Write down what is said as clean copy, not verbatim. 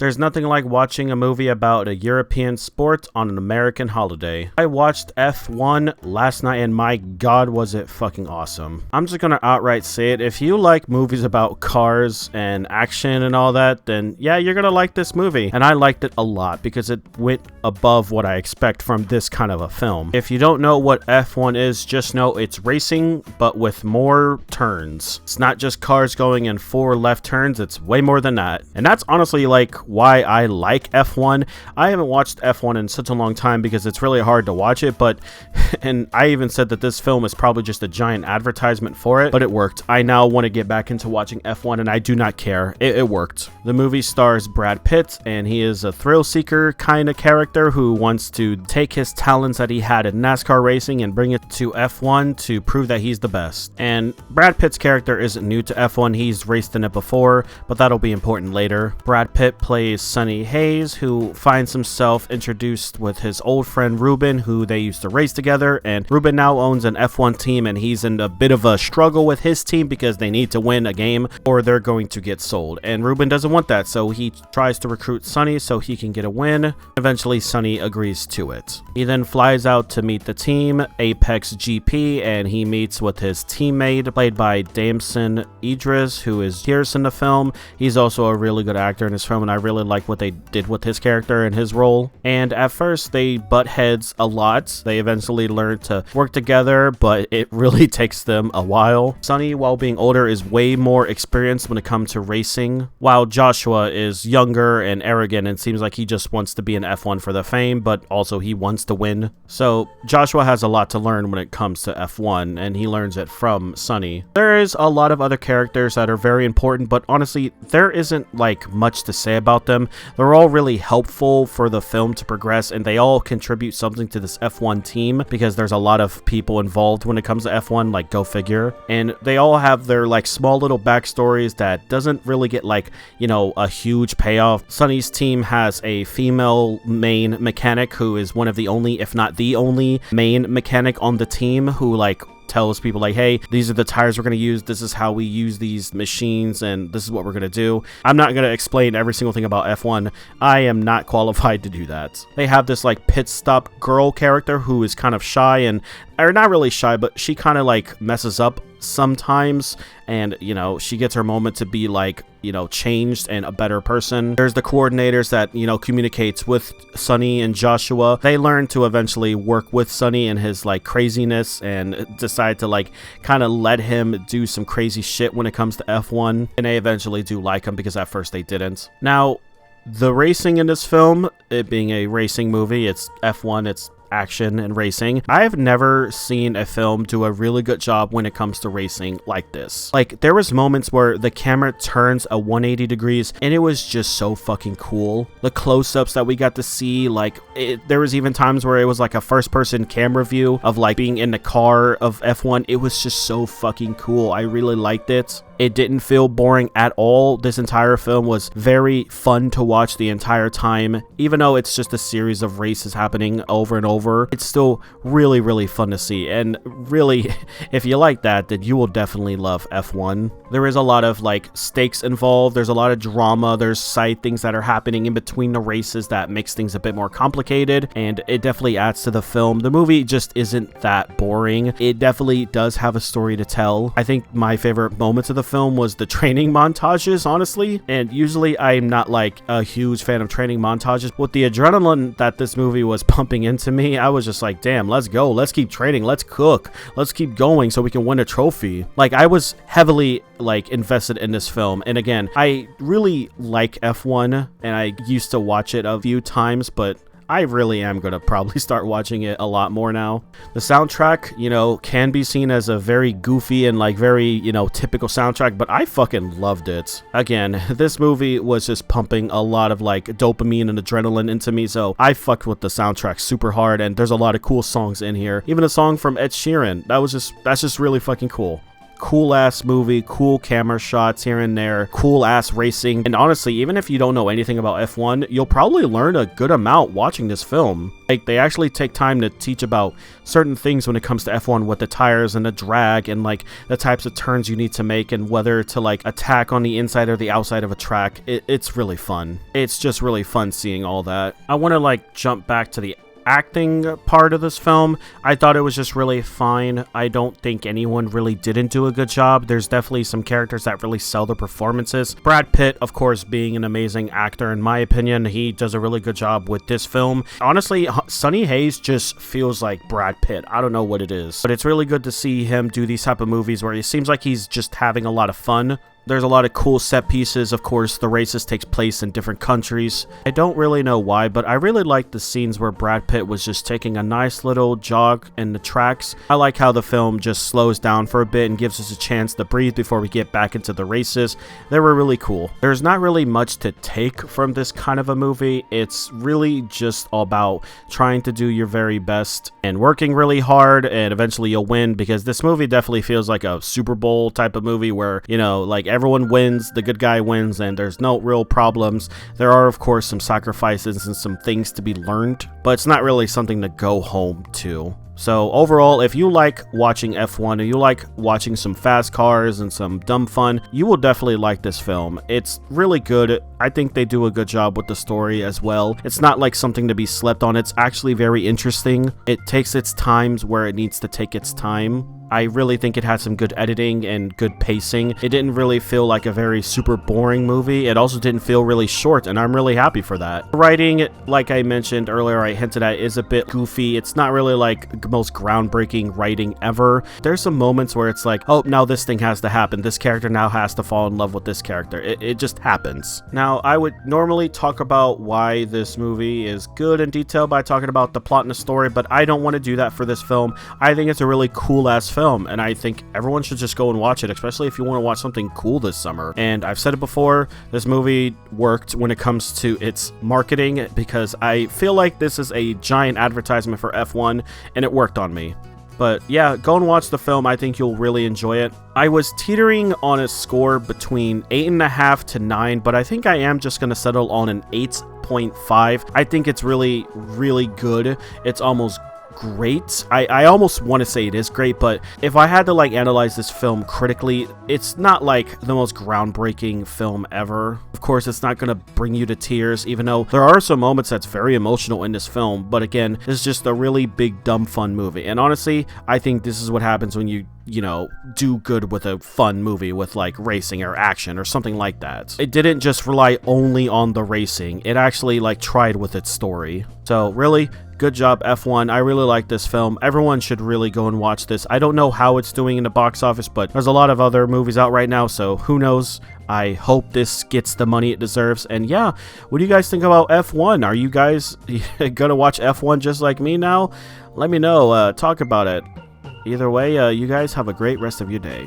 There's nothing like watching a movie about a European sport on an American holiday. I watched F1 last night and my god was it fucking awesome. I'm just gonna outright say it, if you like movies about cars and action and all that, then yeah, you're gonna like this movie. And I liked it a lot because it went above what I expect from this kind of a film. If you don't know what F1 is, just know it's racing but with more turns. It's not just cars going in 4 left turns, it's way more than that. And that's honestly like why I like F1. I haven't watched F1 in such a long time because it's really hard to watch it, but and I even said that this film is probably just a giant advertisement for it, but it worked. I now want to get back into watching F1 and I do not care. It worked. The movie stars Brad Pitt and he is a thrill seeker kind of character who wants to take his talents that he had in NASCAR racing and bring it to F1 to prove that he's the best. And Brad Pitt's character isn't new to F1. He's raced in it before, but that'll be important later. Brad Pitt plays Sonny Hayes, who finds himself introduced with his old friend Ruben, who they used to race together, and Ruben now owns an F1 team and he's in a bit of a struggle with his team because they need to win a game or they're going to get sold. And Ruben doesn't want that, so he tries to recruit Sonny so he can get a win. Eventually Sonny agrees to it. He then flies out to meet the team, Apex GP, and he meets with his teammate played by Damson Idris, who is Pierce in the film. He's also a really good actor in this film and I really like what they did with his character and his role. And at first they butt heads a lot. They eventually learn to work together, but it really takes them a while. Sonny, while being older, is way more experienced when it comes to racing, while Joshua is younger and arrogant and seems like he just wants to be an F1 for the fame, but also he wants to win. So Joshua has a lot to learn when it comes to F1 and he learns it from Sonny. There is a lot of other characters that are very important, but honestly there isn't like much to say about them. They're all really helpful for the film to progress and they all contribute something to this F1 team because there's a lot of people involved when it comes to F1, like go figure. And they all have their like small little backstories that doesn't really get like, you know, a huge payoff. Sonny's team has a female main mechanic who is one of the only, if not the only main mechanic on the team who like tells people like, hey, these are the tires we're going to use, this is how we use these machines, and this is what we're going to do. I'm not going to explain every single thing about F1. I am not qualified to do that. They have this like pit stop girl character who is kind of shy and, or not really shy, but she kind of like messes up sometimes, and you know, she gets her moment to be like, you know, changed and a better person. There's the coordinators that, you know, communicates with Sonny and Joshua. They learn to eventually work with Sonny and his like craziness and decide to like kind of let him do some crazy shit when it comes to F1, and they eventually do like him because at first they didn't. Now, the racing in this film, it being a racing movie, it's F1, it's action and racing. I've never seen a film do a really good job when it comes to racing like this. Like, there was moments where the camera turns a 180 degrees and it was just so fucking cool. The close-ups that we got to see, like, there was even times where it was like a first-person camera view of like being in the car of F1. It was just so fucking cool. I really liked it. It didn't feel boring at all. This entire film was very fun to watch the entire time. Even though it's just a series of races happening over and over, it's still really, really fun to see. And really, if you like that, then you will definitely love F1. There is a lot of like stakes involved. There's a lot of drama. There's side things that are happening in between the races that makes things a bit more complicated. And it definitely adds to the film. The movie just isn't that boring. It definitely does have a story to tell. I think my favorite moments of the film was the training montages, honestly, and usually I'm not like a huge fan of training montages. With the adrenaline that this movie was pumping into me, I was just like, damn, let's go, let's keep training, let's cook, let's keep going so we can win a trophy. Like, I was heavily like invested in this film, and again, I really like F1 and I used to watch it a few times, but I really am going to probably start watching it a lot more now. The soundtrack, you know, can be seen as a very goofy and like very, you know, typical soundtrack, but I fucking loved it. Again, this movie was just pumping a lot of like dopamine and adrenaline into me, so I fucked with the soundtrack super hard, and there's a lot of cool songs in here. Even a song from Ed Sheeran, that's just really fucking cool. cool ass movie, cool camera shots here and there, cool ass racing. And honestly, even if you don't know anything about F1, you'll probably learn a good amount watching this film. Like, they actually take time to teach about certain things when it comes to F1 with the tires and the drag and like the types of turns you need to make and whether to like attack on the inside or the outside of a track. It's really fun. It's just really fun seeing all that. I want to like jump back to the acting part of this film. I thought it was just really fine. I don't think anyone really didn't do a good job. There's definitely some characters that really sell their performances. Brad Pitt, of course, being an amazing actor, in my opinion, he does a really good job with this film. Honestly, Sonny Hayes just feels like Brad Pitt. I don't know what it is, but it's really good to see him do these type of movies where he seems like he's just having a lot of fun. There's a lot of cool set pieces. Of course, the races takes place in different countries. I don't really know why, but I really like the scenes where Brad Pitt was just taking a nice little jog in the tracks. I like how the film just slows down for a bit and gives us a chance to breathe before we get back into the races. They were really cool. There's not really much to take from this kind of a movie. It's really just about trying to do your very best and working really hard, and eventually you'll win, because this movie definitely feels like a Super Bowl type of movie where, you know, like everyone wins, the good guy wins, and there's no real problems. There are, of course, some sacrifices and some things to be learned, but it's not really something to go home to. So overall, if you like watching F1 and you like watching some fast cars and some dumb fun, you will definitely like this film. It's really good. I think they do a good job with the story as well. It's not like something to be slept on. It's actually very interesting. It takes its times where it needs to take its time. I really think it had some good editing and good pacing. It didn't really feel like a very super boring movie. It also didn't feel really short, and I'm really happy for that. The writing, like I mentioned earlier, I hinted at, is a bit goofy. It's not really like the most groundbreaking writing ever. There's some moments where it's like, oh, now this thing has to happen. This character now has to fall in love with this character. It just happens. Now, I would normally talk about why this movie is good in detail by talking about the plot and the story, but I don't want to do that for this film. I think it's a really cool-ass film, and I think everyone should just go and watch it, especially if you want to watch something cool this summer. And I've said it before, this movie worked when it comes to its marketing, because I feel like this is a giant advertisement for F1, and it worked on me. But yeah, go and watch the film. I think you'll really enjoy it. I was teetering on a score between 8.5 to 9, but I think I am just going to settle on an 8.5. I think it's really, really good. It's almost great. I almost want to say it is great, but if I had to like analyze this film critically, it's not like the most groundbreaking film ever. Of course, it's not going to bring you to tears, even though there are some moments that's very emotional in this film. But again, it's just a really big, dumb, fun movie. And honestly, I think this is what happens when you know, do good with a fun movie with like racing or action or something like that. It didn't just rely only on the racing. It actually like tried with its story. So really, good job, F1. I really like this film. Everyone should really go and watch this. I don't know how it's doing in the box office, but there's a lot of other movies out right now, so who knows? I hope this gets the money it deserves. And yeah, what do you guys think about F1? Are you guys gonna watch F1 just like me now? Let me know. Talk about it. Either way, you guys have a great rest of your day.